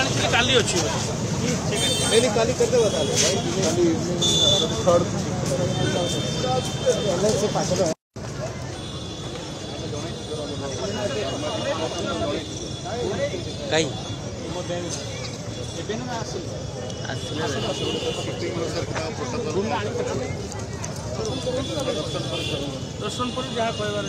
जानी काली अच्छी नहीं काली करते बता कहीं दर्शन पर जहाँ कहबार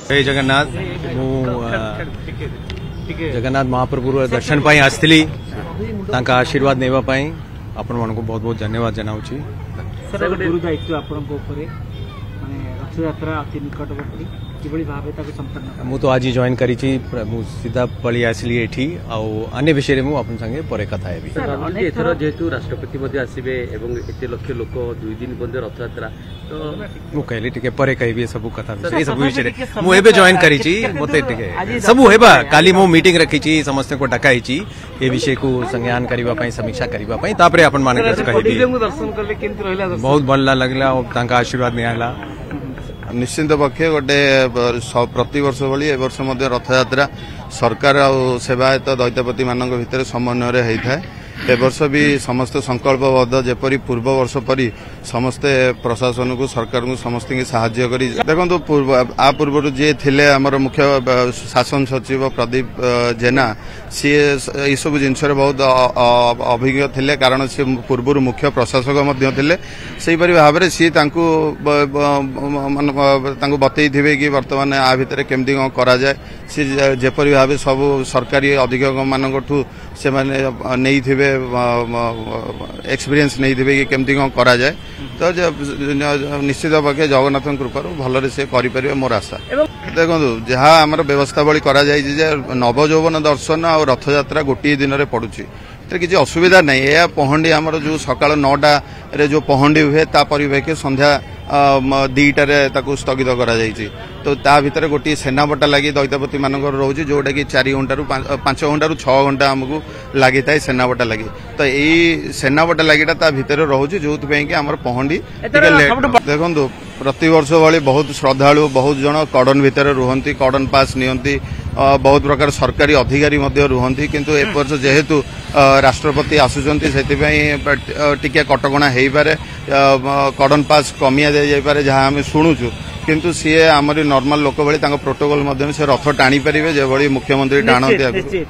जय जगन्नाथ जगन्नाथ महाप्रभुर दर्शन पाई आसली तांका आशीर्वाद नेवा पाई आपण मानक बहुत बहुत धन्यवाद जनाऊची गुरु दायित्व आपण माने रथ यात्रा अति निकटवर्ती किभली भाबे ताको संपन्न मु तो आज जॉइन करी मु सीधा पळी आसली एठी आ अन्य विषय मु आपण संगे परे कथा हेबी एथर जेहेतु राष्ट्रपति मध्ये आसीबे एवं एते लक्ष लोक 2 दिन बंदे रथ यात्रा तो मु कहली टिके परे कहबी सब कथा विषय सब विषय मु एबे जॉइन करी मते टिके सब हेबा काली मु मीटिंग रखी समस्त को डकाई ए विषय को संज्ञान करबा पई समीक्षा करबा पई तापरे आपण माने कहबी दर्शन करले केंति रहला बहुत भल लागला तांका आशीर्वाद नियाला निश्चिंत पक्षे गोटे प्रति वर्ष भली ए वर्ष मध्य रथ यात्रा सरकार और सेवायत दैत्यपति मान भितर समन्वय होता है ए वर्ष भी समस्त संकल्पबद्ध जेपरी पूर्व वर्ष परी समस्ते प्रशासन को सरकार को समस्त साहाय्य करी देखो आ पूर्व जे थिले हमर मुख्य शासन सचिव प्रदीप जेना सी ये सब जिनस बहुत अभिज्ञ थिले कारण सी पूर्व मुख्य प्रशासक मध्य थिले सेही परि भाव में सी बतई थे कि वर्तमान आ भितर केमती कौन करा जाए सी जेपरी भाव सब सरकारी अधिक्षक मानू से नहीं थे एक्सपीरियंस नहीं थे कि केमती कौन करा जाए तो निश्चित पक्षे जगन्नाथ कृपार भलरे से करें मोर आशा देखो जहाँ आम व्यवस्था बड़ी करा नवजौवन दर्शन और रथ यात्रा गोटे दिन में पड़ुची किसी असुविधा नहीं यह पहंडी आमर जो सकाल 9टा जो पहंडी हुए ता परिप्रेक्षी संध्या 2टारे स्थगित करा तो ता भितर गोटे सेनाबटा लगी दैत्यपति मानक रोचे जोटा कि 4 घंटा 5 घंटा 6 घंटा आमको लगी था सेनाबटा लगी तो यही सेनाबटा लगिटा ता भितर रोचे जो आमर पहंडी देखो प्रति वर्ष भाई बहुत श्रद्धालु बहुत जन कड़न भितर रुहंती कड़न पास नियंती बहुत प्रकार सरकारी अधिकारी रुहंती किंतु ए वर्ष जेहेतु राष्ट्रपति आसुचंती टिके कटकणा हो पारे कड़न पास कमिया जाए जहाँ आम शुणुचु किंतु सी आमरी नॉर्मल लोक भाई प्रोटोकॉल से रथ टाणी पारे जो मुख्यमंत्री टाणती।